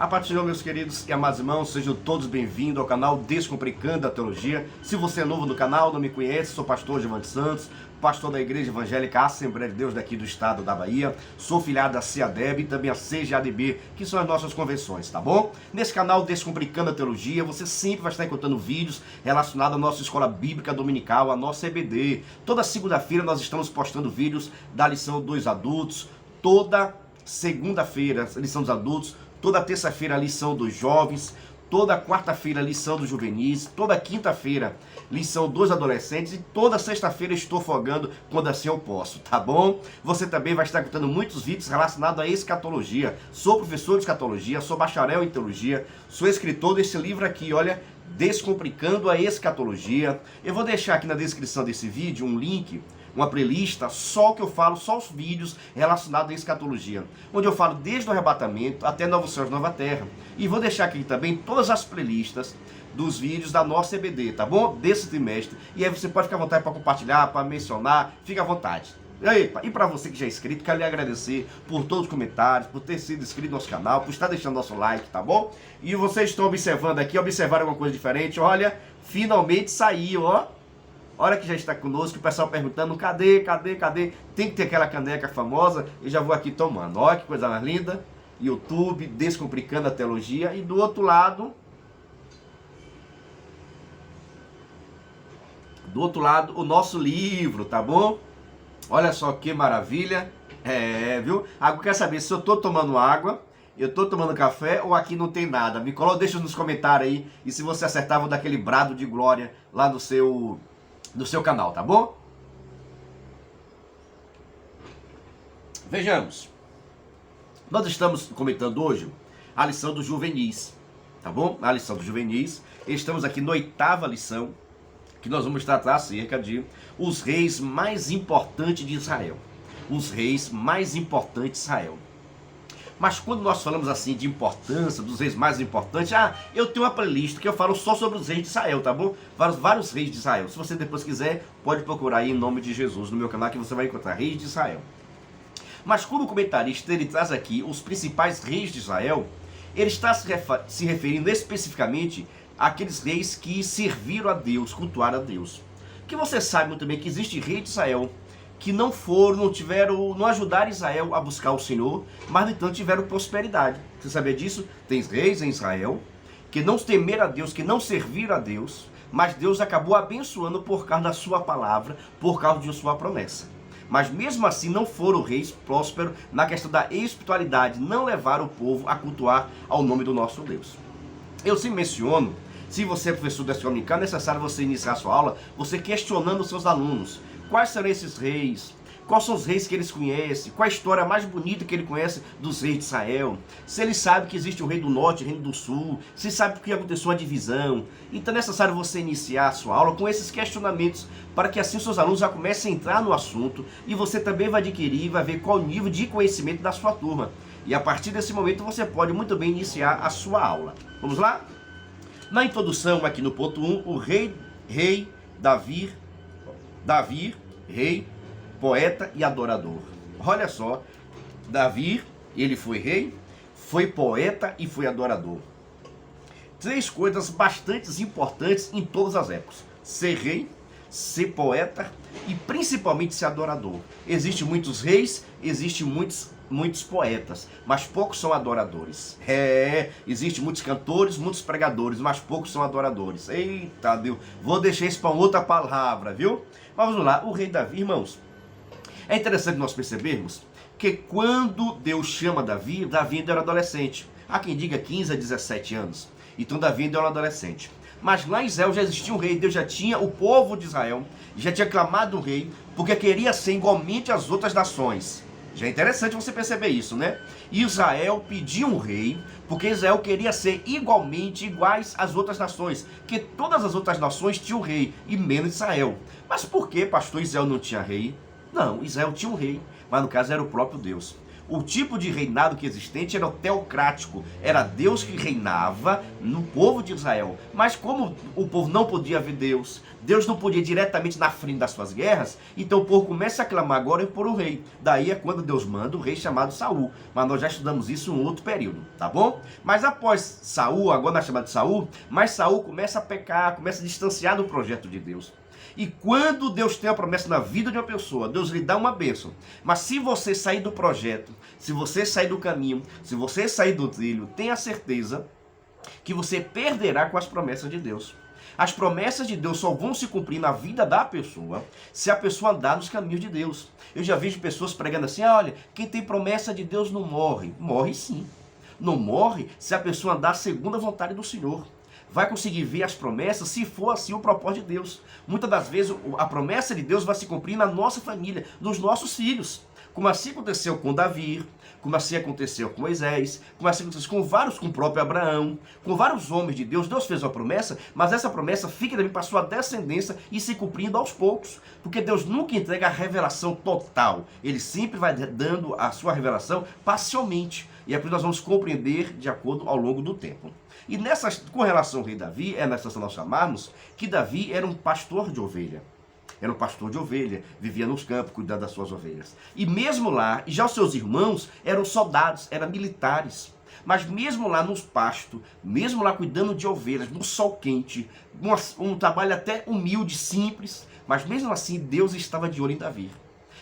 A paz do Senhor, meus queridos e amados irmãos, sejam todos bem-vindos ao canal Descomplicando a Teologia. Se você é novo no canal, não me conhece, sou pastor Giovanni Santos, pastor da Igreja Evangélica Assembleia de Deus daqui do estado da Bahia. Sou filiado da CEADEB e também a CGADB, que são as nossas convenções, tá bom? Nesse canal Descomplicando a Teologia, você sempre vai estar encontrando vídeos relacionados à nossa escola bíblica dominical, a nossa EBD. Toda segunda-feira nós estamos postando vídeos da lição dos adultos, toda segunda-feira, lição dos adultos, toda terça-feira, a lição dos jovens, toda quarta-feira, a lição dos juvenis, toda quinta-feira, lição dos adolescentes, e toda sexta-feira estou folgando quando assim eu posso, tá bom? Você também vai estar escutando muitos vídeos relacionados à escatologia. Sou professor de escatologia, sou bacharel em teologia, sou escritor desse livro aqui, olha, Descomplicando a Escatologia. Eu vou deixar aqui na descrição desse vídeo um link, uma playlist, só que eu falo, só os vídeos relacionados à escatologia, onde eu falo desde o arrebatamento até Novos Céus, Nova Terra. E vou deixar aqui também todas as playlists dos vídeos da nossa EBD, tá bom? Desse trimestre. E aí você pode ficar à vontade para compartilhar, para mencionar, fica à vontade. E para você que já é inscrito, quero lhe agradecer por todos os comentários, por ter sido inscrito no nosso canal, por estar deixando nosso like, tá bom? E vocês estão observando aqui, observaram alguma coisa diferente? Olha, finalmente saiu, ó. Olha que já está conosco, o pessoal perguntando, cadê? Tem que ter aquela caneca famosa, e já vou aqui tomando. Olha que coisa mais linda. YouTube, Descomplicando a Teologia. E do outro lado, o nosso livro, tá bom? Olha só que maravilha. Viu? Agora quer saber se eu tô tomando água, eu tô tomando café ou aqui não tem nada? Me coloca, deixa nos comentários aí. E se você acertar, vou dar aquele brado de glória lá no seu canal, tá bom? Vejamos. Nós estamos comentando hoje a lição dos juvenis, tá bom? A lição dos juvenis. Estamos aqui na 8ª lição, que nós vamos tratar acerca de os reis mais importantes de Israel. Os reis mais importantes de Israel. Mas quando nós falamos assim de importância, dos reis mais importantes, eu tenho uma playlist que eu falo só sobre os reis de Israel, tá bom? Vários reis de Israel. Se você depois quiser, pode procurar aí em nome de Jesus no meu canal, que você vai encontrar reis de Israel. Mas como comentarista, ele traz aqui os principais reis de Israel. Ele está se referindo especificamente àqueles reis que serviram a Deus, cultuaram a Deus. Que você sabe muito bem que existe rei de Israel que não ajudaram Israel a buscar o Senhor, mas no entanto tiveram prosperidade. Você sabia disso? Tem reis em Israel que não temeram a Deus, que não serviram a Deus, mas Deus acabou abençoando por causa da sua palavra, por causa de sua promessa. Mas mesmo assim não foram reis prósperos na questão da espiritualidade, não levaram o povo a cultuar ao nome do nosso Deus. Eu sempre menciono, se você é professor da escola dominical, é necessário você iniciar a sua aula, você questionando os seus alunos. Quais serão esses reis? Quais são os reis que eles conhecem? Qual a história mais bonita que ele conhece dos reis de Israel? Se ele sabe que existe o rei do norte e o rei do sul, se sabe o que aconteceu a divisão. Então é necessário você iniciar a sua aula com esses questionamentos, para que assim os seus alunos já comecem a entrar no assunto, e você também vai adquirir, vai ver qual o nível de conhecimento da sua turma. E a partir desse momento você pode muito bem iniciar a sua aula. Vamos lá? Na introdução, aqui no ponto 1, o rei Davi, rei, poeta e adorador. Olha só, Davi, ele foi rei, foi poeta e foi adorador. 3 coisas bastante importantes em todas as épocas: ser rei, ser poeta e principalmente ser adorador. Existem muitos reis, existem muitos poetas, mas poucos são adoradores. Existem muitos cantores, muitos pregadores, mas poucos são adoradores. Eita Deus, vou deixar isso para outra palavra, viu? Mas vamos lá, o rei Davi, irmãos. É interessante nós percebermos que quando Deus chama Davi, Davi ainda era adolescente. Há quem diga 15 a 17 anos. Então Davi ainda era um adolescente. Mas lá em Israel já existia um rei, Deus já tinha o povo de Israel, já tinha clamado um rei, porque queria ser igualmente às outras nações. Já é interessante você perceber isso, né? Israel pediu um rei, porque Israel queria ser iguais às outras nações, que todas as outras nações tinham rei, e menos Israel. Mas por que, pastor, Israel não tinha rei? Não, Israel tinha um rei, mas no caso era o próprio Deus. O tipo de reinado que existente era o teocrático, era Deus que reinava no povo de Israel. Mas como o povo não podia ver Deus, Deus não podia ir diretamente na frente das suas guerras, então o povo começa a clamar agora por um rei. Daí é quando Deus manda o rei chamado Saul. Mas nós já estudamos isso em um outro período, tá bom? Mas após Saul, agora na chamada de Saul, mas Saul começa a pecar, começa a distanciar do projeto de Deus. E quando Deus tem a promessa na vida de uma pessoa, Deus lhe dá uma bênção. Mas se você sair do projeto, se você sair do caminho, se você sair do trilho, tenha certeza que você perderá com as promessas de Deus. As promessas de Deus só vão se cumprir na vida da pessoa se a pessoa andar nos caminhos de Deus. Eu já vejo pessoas pregando assim, olha, quem tem promessa de Deus não morre. Morre sim. Não morre se a pessoa andar segundo a vontade do Senhor. Vai conseguir ver as promessas se for assim o propósito de Deus. Muitas das vezes a promessa de Deus vai se cumprir na nossa família, nos nossos filhos. Como assim aconteceu com Davi, como assim aconteceu com Moisés, como assim aconteceu com o próprio Abraão, com vários homens de Deus. Deus fez uma promessa, mas essa promessa fica também para a sua descendência e se cumprindo aos poucos. Porque Deus nunca entrega a revelação total. Ele sempre vai dando a sua revelação parcialmente. E é por isso que nós vamos compreender de acordo ao longo do tempo. E com relação ao rei Davi, é nessa nós chamarmos que Davi era um pastor de ovelha. Era um pastor de ovelha, vivia nos campos, cuidando das suas ovelhas. E mesmo lá, já os seus irmãos eram soldados, eram militares. Mas mesmo lá nos pastos, mesmo lá cuidando de ovelhas, no sol quente, um trabalho até humilde, simples, mas mesmo assim Deus estava de olho em Davi.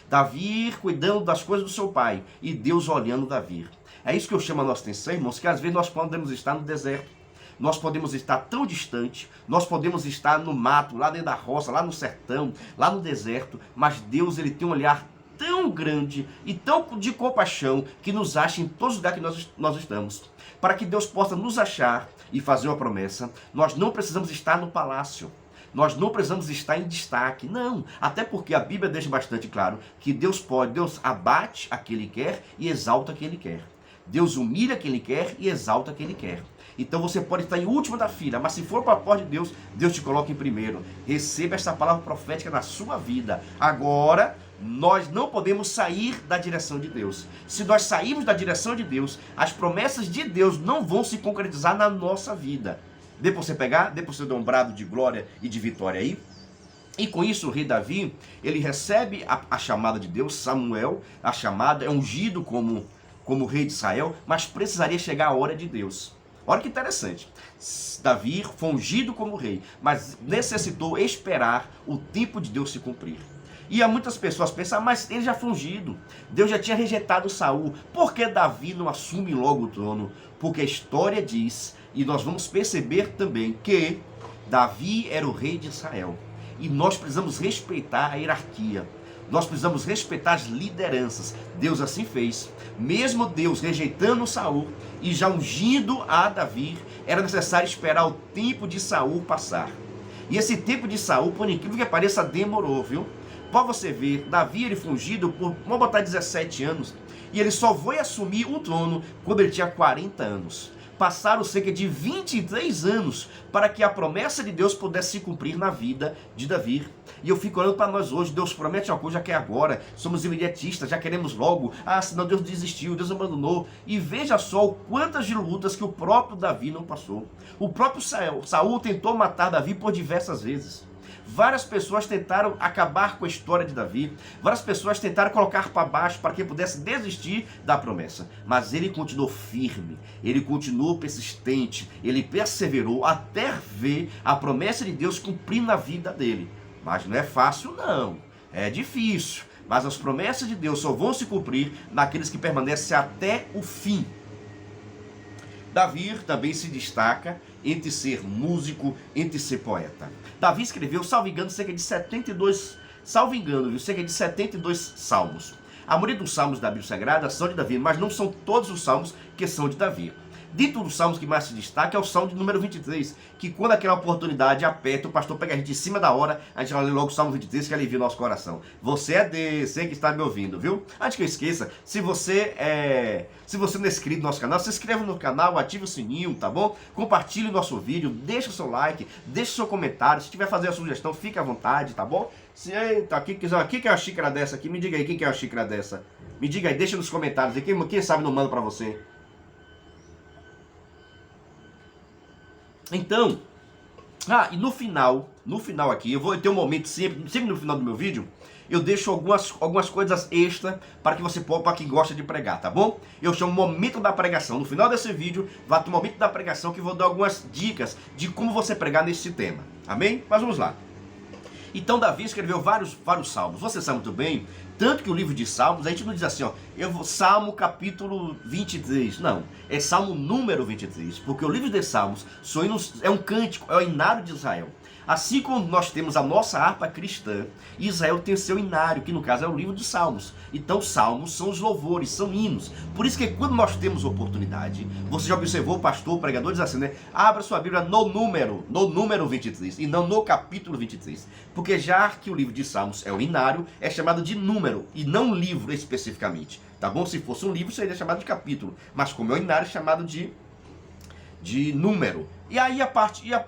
Davi cuidando das coisas do seu pai e Deus olhando Davi. É isso que eu chamo a nossa atenção, irmãos, que às vezes nós podemos estar no deserto. Nós podemos estar tão distante, nós podemos estar no mato, lá dentro da roça, lá no sertão, lá no deserto, mas Deus ele tem um olhar tão grande e tão de compaixão que nos acha em todos os lugares que nós estamos. Para que Deus possa nos achar e fazer uma promessa, nós não precisamos estar no palácio. Nós não precisamos estar em destaque, não. Até porque a Bíblia deixa bastante claro que Deus abate a quem Ele quer e exalta a quem Ele quer. Deus humilha quem Ele quer e exalta quem Ele quer. Então você pode estar em último da fila, mas se for para a porta de Deus, Deus te coloca em primeiro. Receba essa palavra profética na sua vida. Agora, nós não podemos sair da direção de Deus. Se nós sairmos da direção de Deus, as promessas de Deus não vão se concretizar na nossa vida. Dê para você pegar? Dê para você dar um brado de glória e de vitória aí? E com isso o rei Davi, ele recebe a chamada de Deus, Samuel, a chamada, é ungido como rei de Israel, mas precisaria chegar a hora de Deus. Olha que interessante, Davi foi ungido como rei, mas necessitou esperar o tempo de Deus se cumprir. E há muitas pessoas pensam, mas ele já foi ungido, Deus já tinha rejeitado Saul, por que Davi não assume logo o trono? Porque a história diz, e nós vamos perceber também, que Davi era o rei de Israel, e nós precisamos respeitar a hierarquia. Nós precisamos respeitar as lideranças. Deus assim fez. Mesmo Deus rejeitando Saul e já ungindo a Davi, era necessário esperar o tempo de Saul passar. E esse tempo de Saul, por incrível que pareça, demorou, viu? Para você ver, Davi ele foi ungido por, vamos botar 17 anos, e ele só foi assumir o trono quando ele tinha 40 anos. Passaram cerca de 23 anos para que a promessa de Deus pudesse se cumprir na vida de Davi. E eu fico olhando para nós hoje, Deus promete uma coisa, já quer agora, somos imediatistas, já queremos logo, senão Deus desistiu, Deus abandonou. E veja só quantas de lutas que o próprio Davi não passou. O próprio Saul tentou matar Davi por diversas vezes. Várias pessoas tentaram acabar com a história de Davi, várias pessoas tentaram colocar para baixo para que pudesse desistir da promessa, mas ele continuou firme, ele continuou persistente, ele perseverou até ver a promessa de Deus cumprir na vida dele. Mas não é fácil não, é difícil, mas as promessas de Deus só vão se cumprir naqueles que permanecem até o fim. Davi também se destaca entre ser músico, entre ser poeta. Davi escreveu, salvo engano, cerca de 72 salmos. A maioria dos salmos da Bíblia Sagrada são de Davi, mas não são todos os salmos que são de Davi. Dentro dos salmos que mais se destaca é o salmo de número 23, que quando aquela oportunidade aperta, o pastor pega a gente em cima da hora, a gente vai ler logo o salmo 23 que alivia o nosso coração. Você é desse que está me ouvindo, viu? Antes que eu esqueça, se você não é inscrito no nosso canal, se inscreva no canal, ative o sininho, tá bom? Compartilhe o nosso vídeo, deixa o seu like, deixa o seu comentário, se tiver fazer a sugestão, fique à vontade, tá bom? Eita, quem é uma xícara dessa aqui? Me diga aí, quem quer uma xícara dessa? Me diga aí, deixa nos comentários. E quem sabe não manda para você. Então, e no final aqui, eu tenho um momento sempre no final do meu vídeo, eu deixo algumas coisas extra para que você para quem gosta de pregar, tá bom? Eu chamo momento da pregação. No final desse vídeo, vai ter um momento da pregação que eu vou dar algumas dicas de como você pregar nesse tema. Amém? Mas vamos lá. Então Davi escreveu vários salmos. Você sabe muito bem, tanto que o livro de Salmos, a gente não diz assim, Salmo capítulo 23. Não, é Salmo número 23, porque o livro de Salmos é um cântico, é o inário de Israel. Assim como nós temos a nossa harpa cristã, Israel tem seu inário, que no caso é o livro dos Salmos. Então salmos são os louvores, são hinos. Por isso que quando nós temos oportunidade, você já observou o pastor, o pregador diz assim, né? Abra sua Bíblia no número 23, e não no capítulo 23. Porque já que o livro de Salmos é o inário, é chamado de número, e não livro especificamente. Tá bom? Se fosse um livro, seria chamado de capítulo. Mas como é o inário, é chamado de número. E aí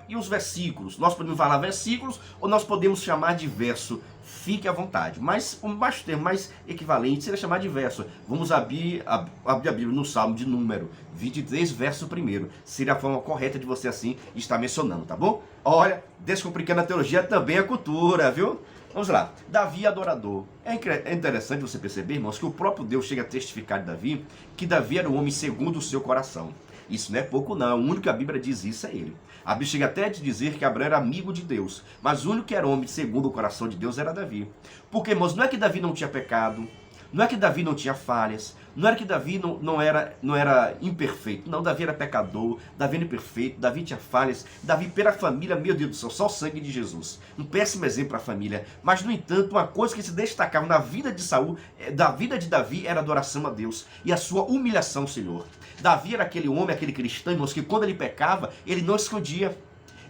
e os versículos? Nós podemos falar versículos ou nós podemos chamar de verso. Fique à vontade. Mas o termo mais equivalente seria chamar de verso. Vamos abrir a Bíblia no Salmo de número 23, verso 1. Seria a forma correta de você assim estar mencionando, tá bom? Olha, descomplicando a teologia também é cultura, viu? Vamos lá. Davi adorador. É interessante você perceber, irmãos, que o próprio Deus chega a testificar de Davi que Davi era um homem segundo o seu coração. Isso não é pouco não, o único que a Bíblia diz isso é ele. A Bíblia chega até a dizer que Abraão era amigo de Deus, mas o único que era homem segundo o coração de Deus era Davi. Porque, irmãos, não é que Davi não tinha pecado, não é que Davi não tinha falhas, não era que Davi não era imperfeito, não, Davi era pecador, Davi era imperfeito, Davi tinha falhas, Davi pela família, meu Deus do céu, só o sangue de Jesus, um péssimo exemplo para a família, mas no entanto, uma coisa que se destacava na vida de Saul, da vida de Davi, era a adoração a Deus e a sua humilhação ao Senhor. Davi era aquele homem, aquele cristão, irmãos, que quando ele pecava, ele não escondia.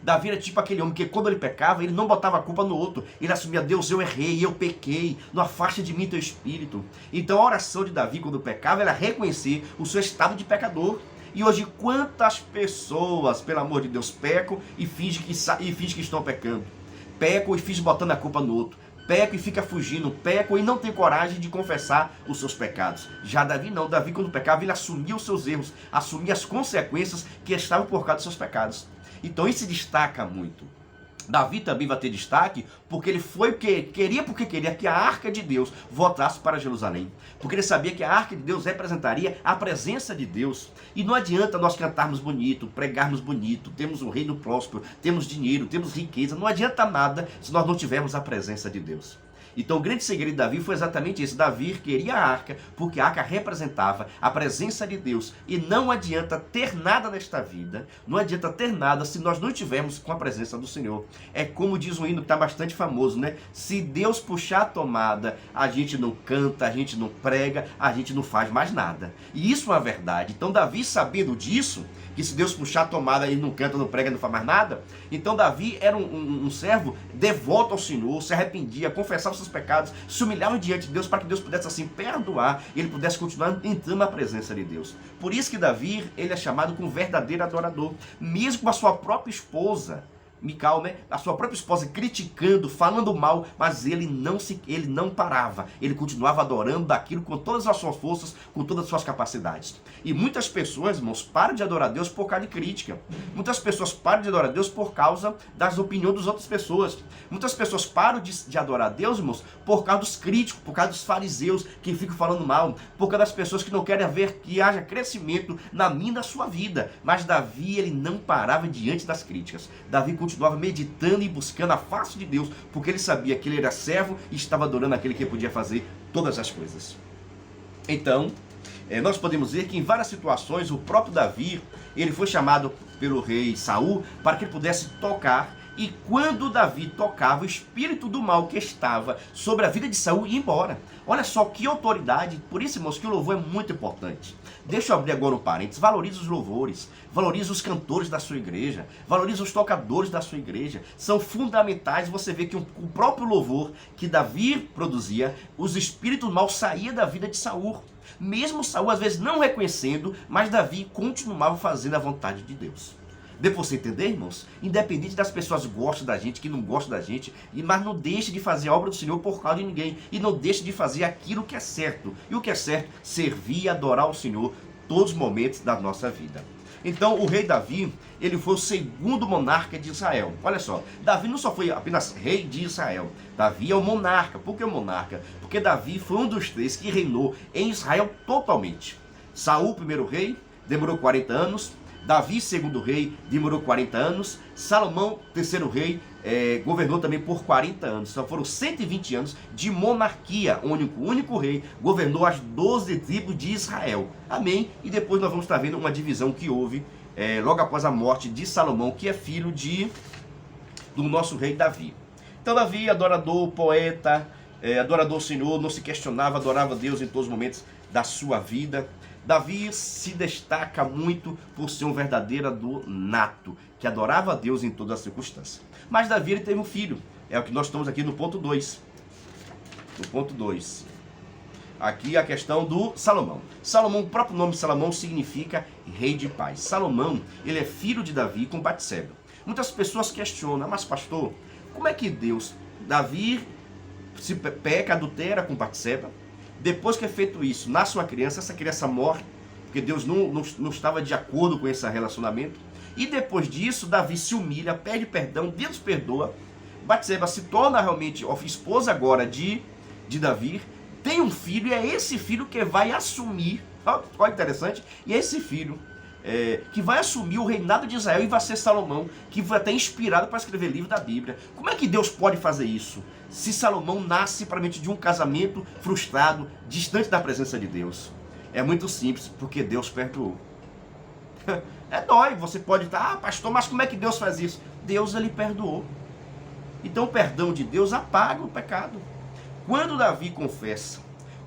Davi era tipo aquele homem que quando ele pecava, ele não botava a culpa no outro. Ele assumia, Deus, eu errei, eu pequei, não afaste de mim teu espírito. Então a oração de Davi quando pecava era reconhecer o seu estado de pecador. E hoje quantas pessoas, pelo amor de Deus, pecam e fingem que estão pecando. Pecam e fingem botando a culpa no outro. Pecam e fica fugindo, pecam e não tem coragem de confessar os seus pecados. Já Davi não, Davi quando pecava, ele assumia os seus erros, assumia as consequências que estavam por causa dos seus pecados. Então isso se destaca muito. Davi também vai ter destaque porque ele queria que a arca de Deus voltasse para Jerusalém. Porque ele sabia que a arca de Deus representaria a presença de Deus. E não adianta nós cantarmos bonito, pregarmos bonito, temos um reino próspero, temos dinheiro, temos riqueza. Não adianta nada se nós não tivermos a presença de Deus. Então o grande segredo de Davi foi exatamente isso. Davi queria a arca, porque a arca representava a presença de Deus. E não adianta ter nada nesta vida, não adianta ter nada se nós não estivermos com a presença do Senhor. É como diz um hino que está bastante famoso, né? Se Deus puxar a tomada, a gente não canta, a gente não prega, a gente não faz mais nada. E isso é uma verdade. Então Davi, sabendo disso, que se Deus puxar a tomada, ele não canta, não prega, não faz mais nada. Então Davi era um servo devoto ao Senhor, se arrependia, confessava seus pecados, se humilhava diante de Deus para que Deus pudesse assim perdoar e ele pudesse continuar entrando na presença de Deus. Por isso que Davi, ele é chamado como verdadeiro adorador, mesmo com a sua própria esposa, Mical, né? A sua própria esposa criticando, falando mal, mas ele não parava. Ele continuava adorando daquilo com todas as suas forças, com todas as suas capacidades. E muitas pessoas, irmãos, param de adorar a Deus por causa de crítica. Muitas pessoas param de adorar a Deus por causa das opiniões das outras pessoas. Muitas pessoas param de adorar a Deus, irmãos, por causa dos críticos, por causa dos fariseus que ficam falando mal, por causa das pessoas que não querem ver que haja crescimento na minha e na sua vida. Mas Davi, ele não parava diante das críticas. Davi continuava meditando e buscando a face de Deus, porque ele sabia que ele era servo e estava adorando aquele que podia fazer todas as coisas. Então, nós podemos ver que em várias situações o próprio Davi, ele foi chamado pelo rei Saul para que ele pudesse tocar, e quando Davi tocava, o espírito do mal que estava sobre a vida de Saul ia embora. Olha só que autoridade. Por isso, irmãos, que o louvor é muito importante. Deixa eu abrir agora um parênteses. Valorize os louvores, valorize os cantores da sua igreja, valorize os tocadores da sua igreja. São fundamentais. Você vê que o próprio louvor que Davi produzia, os espíritos do mal saíam da vida de Saul. Mesmo Saul às vezes não reconhecendo, mas Davi continuava fazendo a vontade de Deus. Deu pra você entender, irmãos? Independente das pessoas gostam da gente, que não gostam da gente, mas não deixe de fazer a obra do Senhor por causa de ninguém. E não deixe de fazer aquilo que é certo. E o que é certo? Servir e adorar o Senhor todos os momentos da nossa vida. Então o rei Davi, ele foi o segundo monarca de Israel. Olha só, Davi não só foi apenas rei de Israel. Davi é o monarca. Por que o monarca? Porque Davi foi um dos 3 que reinou em Israel totalmente. Saul, primeiro rei, demorou 40 anos. Davi, segundo rei, demorou 40 anos. Salomão, terceiro rei, governou também por 40 anos. Então foram 120 anos de monarquia. O único rei governou as 12 tribos de Israel. Amém? E depois nós vamos estar vendo uma divisão que houve logo após a morte de Salomão, que é filho do nosso rei Davi. Então Davi, adorador, poeta, adorador do Senhor, não se questionava, adorava Deus em todos os momentos da sua vida. Davi se destaca muito por ser um verdadeiro nato, que adorava a Deus em todas as circunstâncias. Mas Davi, ele teve um filho. É o que nós estamos aqui no ponto 2. No ponto 2. Aqui a questão do Salomão. Salomão, o próprio nome Salomão significa rei de paz. Salomão, ele é filho de Davi com Batseba. Muitas pessoas questionam, mas pastor, como é que Davi se peca, adultera com Batseba? Depois que é feito isso, nasce uma criança, essa criança morre, porque Deus não estava de acordo com esse relacionamento. E depois disso, Davi se humilha, pede perdão, Deus perdoa. Batseba se torna realmente esposa agora de Davi, tem um filho, e é esse filho que vai assumir, olha interessante, e é esse filho que vai assumir o reinado de Israel e vai ser Salomão, que vai ter inspirado para escrever livro da Bíblia. Como é que Deus pode fazer isso? Se Salomão nasce provavelmente de um casamento frustrado, distante da presença de Deus. É muito simples, porque Deus perdoou. Dói, você pode estar, pastor, mas como é que Deus faz isso? Deus, ele perdoou. Então o perdão de Deus apaga o pecado. Quando Davi confessa,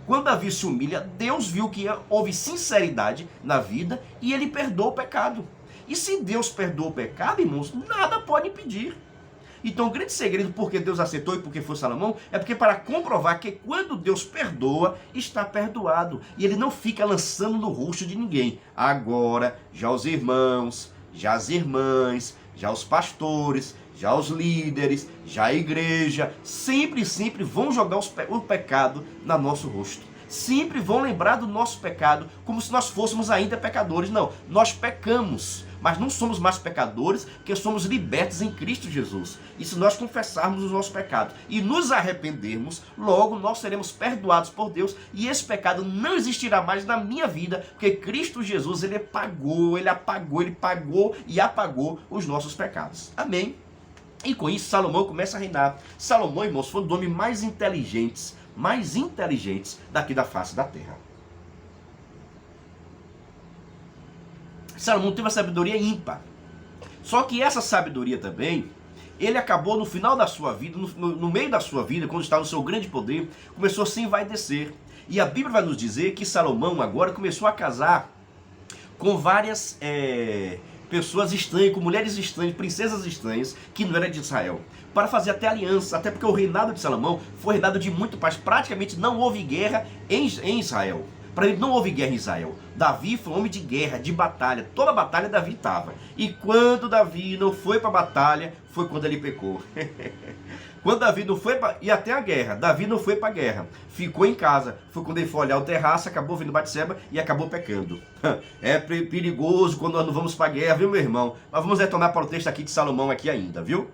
quando Davi se humilha, Deus viu que houve sinceridade na vida e ele perdoou o pecado. E se Deus perdoou o pecado, irmãos, nada pode impedir. Então o grande segredo porque Deus aceitou e porque foi Salomão é porque para comprovar que quando Deus perdoa, está perdoado. E ele não fica lançando no rosto de ninguém. Agora, já os irmãos, já as irmãs, já os pastores, já os líderes, já a igreja, sempre vão jogar o pecado no nosso rosto. Sempre vão lembrar do nosso pecado como se nós fôssemos ainda pecadores. Não, nós pecamos, mas não somos mais pecadores, porque somos libertos em Cristo Jesus. E se nós confessarmos os nossos pecados e nos arrependermos, logo nós seremos perdoados por Deus e esse pecado não existirá mais na minha vida, porque Cristo Jesus, ele pagou e apagou os nossos pecados. Amém? E com isso Salomão começa a reinar. Salomão, irmãos, foi um dos homens mais inteligentes daqui da face da terra. Salomão teve uma sabedoria ímpar. Só que essa sabedoria também, ele acabou no final da sua vida, no meio da sua vida, quando estava no seu grande poder, começou a se envaidecer. E a Bíblia vai nos dizer que Salomão agora começou a casar com várias pessoas estranhas, com mulheres estranhas, princesas estranhas, que não eram de Israel, para fazer até aliança, até porque o reinado de Salomão foi reinado de muito paz, praticamente não houve guerra em Israel. Para ele não houve guerra em Israel. Davi foi um homem de guerra, de batalha, toda batalha Davi estava. E quando Davi não foi para a batalha, foi quando ele pecou. Quando Davi não foi para... E até a guerra, Davi não foi para a guerra, ficou em casa. Foi quando ele foi olhar o terraço, acabou vindo Batseba e acabou pecando. É perigoso quando nós não vamos para a guerra, viu, meu irmão? Mas vamos retornar para o texto aqui de Salomão aqui ainda, viu?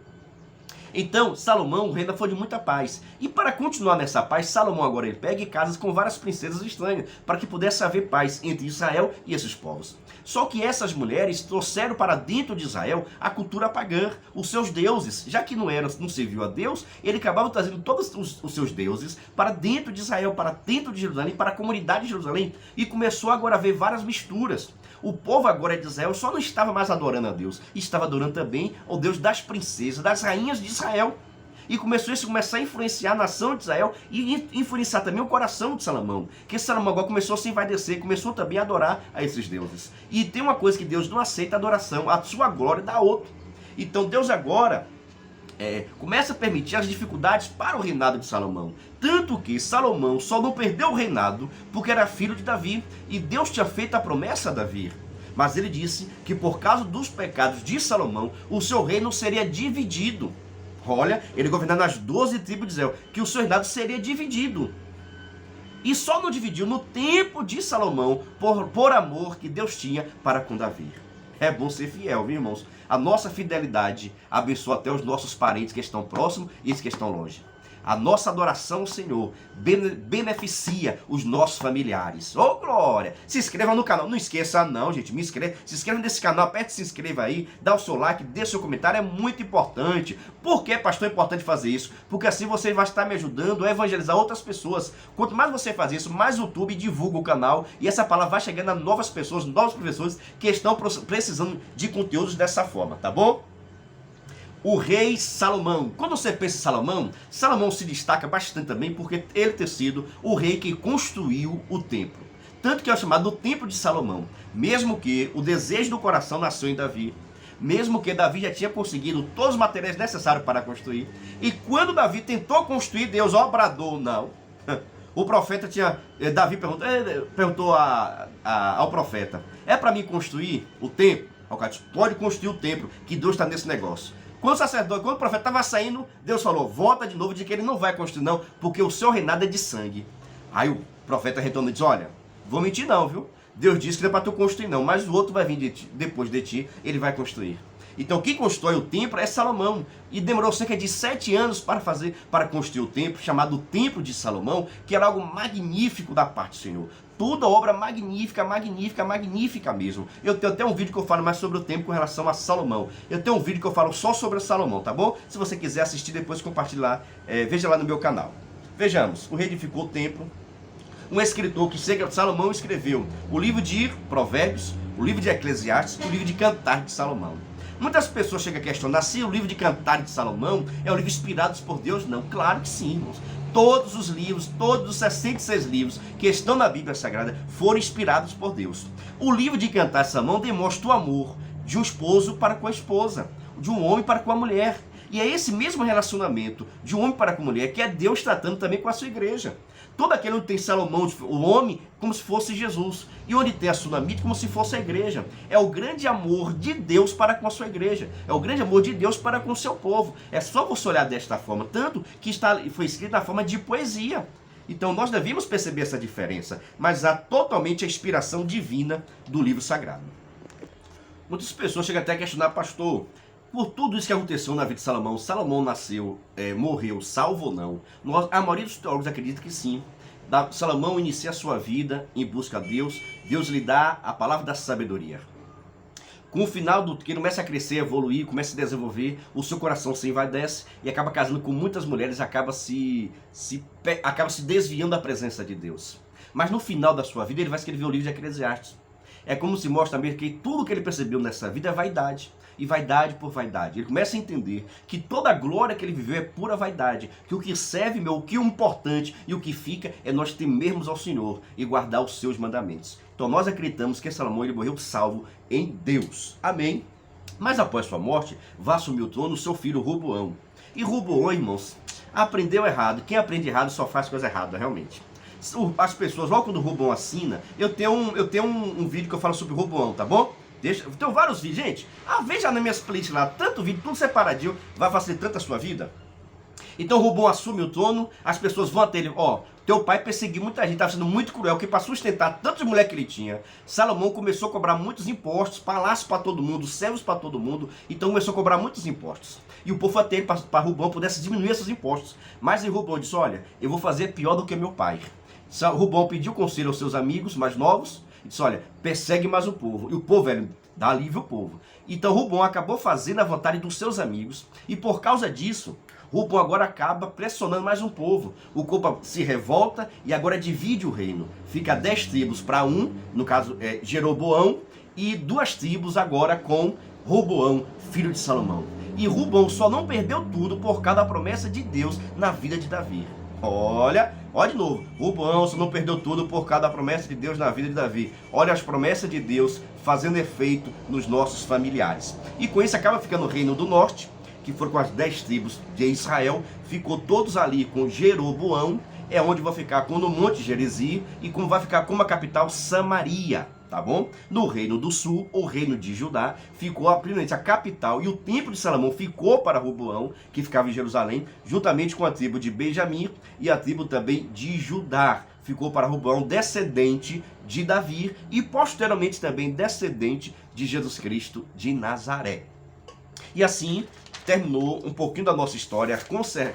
Então, Salomão, o reino foi de muita paz. E para continuar nessa paz, Salomão agora ele pega e casa com várias princesas estranhas, para que pudesse haver paz entre Israel e esses povos. Só que essas mulheres trouxeram para dentro de Israel a cultura pagã, os seus deuses. Já que não serviu a Deus, ele acabava trazendo todos os seus deuses para dentro de Israel, para dentro de Jerusalém, para a comunidade de Jerusalém. E começou agora a haver várias misturas. O povo agora de Israel só não estava mais adorando a Deus, estava adorando também ao Deus das princesas, das rainhas de Israel. E começou a influenciar a nação de Israel e influenciar também o coração de Salomão. Que Salomão agora começou a se envaidecer, começou também a adorar a esses deuses. E tem uma coisa que Deus não aceita, a adoração, a sua glória dá outro. Então Deus agora começa a permitir as dificuldades para o reinado de Salomão. Tanto que Salomão só não perdeu o reinado porque era filho de Davi. E Deus tinha feito a promessa a Davi. Mas ele disse que por causa dos pecados de Salomão, o seu reino seria dividido. Olha, ele governando as 12 tribos de Israel, que o seu reinado seria dividido. E só não dividiu no tempo de Salomão, por amor que Deus tinha para com Davi. É bom ser fiel, viu, irmãos? A nossa fidelidade abençoa até os nossos parentes que estão próximos e os que estão longe. A nossa adoração ao Senhor beneficia os nossos familiares. Ô, glória! Se inscreva no canal. Não esqueça não, gente. Se inscreva nesse canal. Aperte se inscreva aí. Dá o seu like, dê seu comentário. É muito importante. Por que, pastor, é importante fazer isso? Porque assim você vai estar me ajudando a evangelizar outras pessoas. Quanto mais você faz isso, mais o YouTube divulga o canal. E essa palavra vai chegando a novas pessoas, novos professores que estão precisando de conteúdos dessa forma, tá bom? O rei Salomão. Quando você pensa em Salomão, Salomão se destaca bastante também porque ele ter sido o rei que construiu o templo. Tanto que é chamado do Templo de Salomão. Mesmo que o desejo do coração nasceu em Davi, mesmo que Davi já tinha conseguido todos os materiais necessários para construir, e quando Davi tentou construir, Deus obradou, não. O profeta Davi perguntou ao profeta, é para mim construir o templo? O cara disse, pode construir o templo, que Deus está nesse negócio. Quando o profeta estava saindo, Deus falou, volta de novo, de que ele não vai construir não, porque o seu reinado é de sangue. Aí o profeta retornou e disse, olha, vou mentir não, viu? Deus disse que não é para tu construir não, mas o outro vai vir depois de ti, ele vai construir. Então quem constrói o templo é Salomão. E demorou cerca de 7 anos para construir o templo, chamado Templo de Salomão, que era algo magnífico da parte do Senhor. Toda obra magnífica, magnífica, magnífica mesmo. Eu tenho até um vídeo que eu falo mais sobre o templo com relação a Salomão. Eu tenho um vídeo que eu falo só sobre Salomão, tá bom? Se você quiser assistir depois, compartilhe lá, veja lá no meu canal. Vejamos, o rei edificou o templo. Um escritor que Salomão escreveu o livro de Provérbios, o livro de Eclesiastes, o livro de Cantares de Salomão. Muitas pessoas chegam a questionar se o livro de Cantares de Salomão é um livro inspirado por Deus. Não, claro que sim, irmãos. Todos os livros, todos os 66 livros que estão na Bíblia Sagrada foram inspirados por Deus. O livro de Cantares de Salomão demonstra o amor de um esposo para com a esposa, de um homem para com a mulher. E é esse mesmo relacionamento de um homem para com a mulher que é Deus tratando também com a sua igreja. Todo aquele onde tem Salomão, o homem, como se fosse Jesus. E onde tem a Sunamite, como se fosse a igreja. É o grande amor de Deus para com a sua igreja. É o grande amor de Deus para com o seu povo. É só você olhar desta forma. Tanto que foi escrito na forma de poesia. Então nós devemos perceber essa diferença. Mas há totalmente a inspiração divina do livro sagrado. Muitas pessoas chegam até a questionar, pastor, por tudo isso que aconteceu na vida de Salomão, Salomão nasceu, morreu, salvo ou não? A maioria dos teólogos acredita que sim. Salomão inicia a sua vida em busca de Deus, Deus lhe dá a palavra da sabedoria. Com o final do que ele começa a crescer, evoluir, começa a se desenvolver, o seu coração se envaidece e acaba casando com muitas mulheres, acaba se desviando da presença de Deus. Mas no final da sua vida ele vai escrever o livro de Eclesiastes. É como se mostra mesmo que tudo que ele percebeu nessa vida é vaidade. E vaidade por vaidade. Ele começa a entender que toda a glória que ele viveu é pura vaidade. Que o que serve, o que é importante e o que fica é nós temermos ao Senhor e guardar os seus mandamentos. Então nós acreditamos que Salomão ele morreu salvo em Deus. Amém? Mas após sua morte, vai assumir o trono o seu filho Roboão. E Roboão, irmãos, aprendeu errado. Quem aprende errado só faz coisa errada, realmente. As pessoas, logo quando o Roboão assina, eu tenho um vídeo que eu falo sobre o Roboão, tá bom? Tem vários vídeos, gente. Veja nas minhas playlists lá, tanto vídeo, tudo separadinho, vai facilitar a sua vida. Então Roboão assume o trono, as pessoas vão até ele, teu pai perseguiu muita gente, estava sendo muito cruel, que para sustentar tantas mulheres que ele tinha, Salomão começou a cobrar muitos impostos, palácios para todo mundo, servos para todo mundo, então começou a cobrar muitos impostos. E o povo até ele para Roboão pudesse diminuir esses impostos. Mas Roboão disse, olha, eu vou fazer pior do que meu pai. Roboão pediu conselho aos seus amigos mais novos, e disse, olha, persegue mais o povo. E o povo, velho, dá alívio ao povo. Então Roboão acabou fazendo a vontade dos seus amigos. E por causa disso, Roboão agora acaba pressionando mais um povo. O povo se revolta e agora divide o reino. Fica 10 tribos para um, no caso Jeroboão, e 2 tribos agora com Roboão, filho de Salomão. E Roboão só não perdeu tudo por causa da promessa de Deus na vida de Davi. Olha de novo, Roboão só não perdeu tudo por causa da promessa de Deus na vida de Davi. Olha as promessas de Deus fazendo efeito nos nossos familiares. E com isso acaba ficando o reino do norte, que foram com as 10 tribos de Israel, ficou todos ali com Jeroboão, é onde vai ficar com o Monte Gerizim e como vai ficar como a capital Samaria. tá bom? No reino do sul, o reino de Judá, ficou primeiramente a capital, e o templo de Salomão ficou para Roboão, que ficava em Jerusalém, juntamente com a tribo de Benjamim e a tribo também de Judá. Ficou para Roboão, descendente de Davi e posteriormente também descendente de Jesus Cristo de Nazaré. E assim terminou um pouquinho da nossa história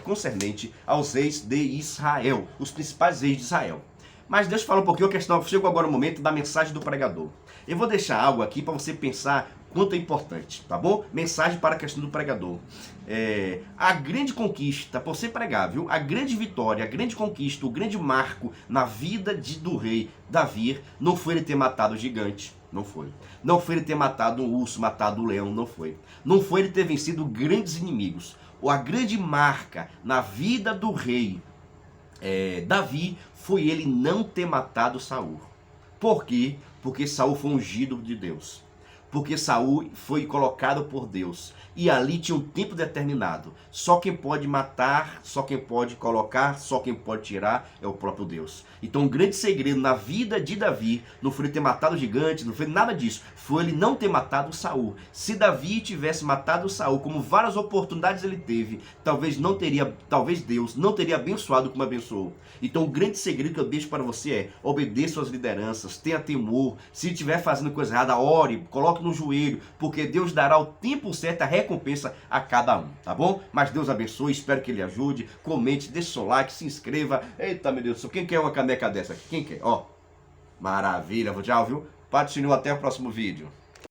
concernente aos reis de Israel, os principais reis de Israel. Mas deixa eu falar um pouquinho a questão, chegou agora o momento da mensagem do pregador. Eu vou deixar algo aqui para você pensar quanto é importante, tá bom? Mensagem para a questão do pregador. A grande conquista, para você pregar, viu? A grande vitória, a grande conquista, o grande marco na vida do rei Davi não foi ele ter matado o gigante, não foi. Não foi ele ter matado um urso, matado um leão, não foi. Não foi ele ter vencido grandes inimigos. A grande marca na vida do rei Davi foi ele não ter matado Saul. Por quê? Porque Saul foi ungido de Deus. Porque Saul foi colocado por Deus. E ali tinha um tempo determinado. Só quem pode matar, só quem pode colocar, só quem pode tirar é o próprio Deus. Então um grande segredo na vida de Davi não foi ele ter matado o gigante, não foi nada disso. Foi ele não ter matado Saul. Se Davi tivesse matado Saul, como várias oportunidades ele teve, talvez Deus não teria abençoado como abençoou. Então o grande segredo que eu deixo para você é: obedeça às lideranças, tenha temor. Se estiver fazendo coisa errada, ore, coloque no joelho, porque Deus dará o tempo certo, a recompensa a cada um, tá bom? Mas Deus abençoe, espero que Ele ajude. Comente, deixe seu like, se inscreva. Eita, meu Deus do céu, quem quer uma caneca dessa aqui? Quem quer? Ó, maravilha, tchau, viu? Patrocínio, até o próximo vídeo.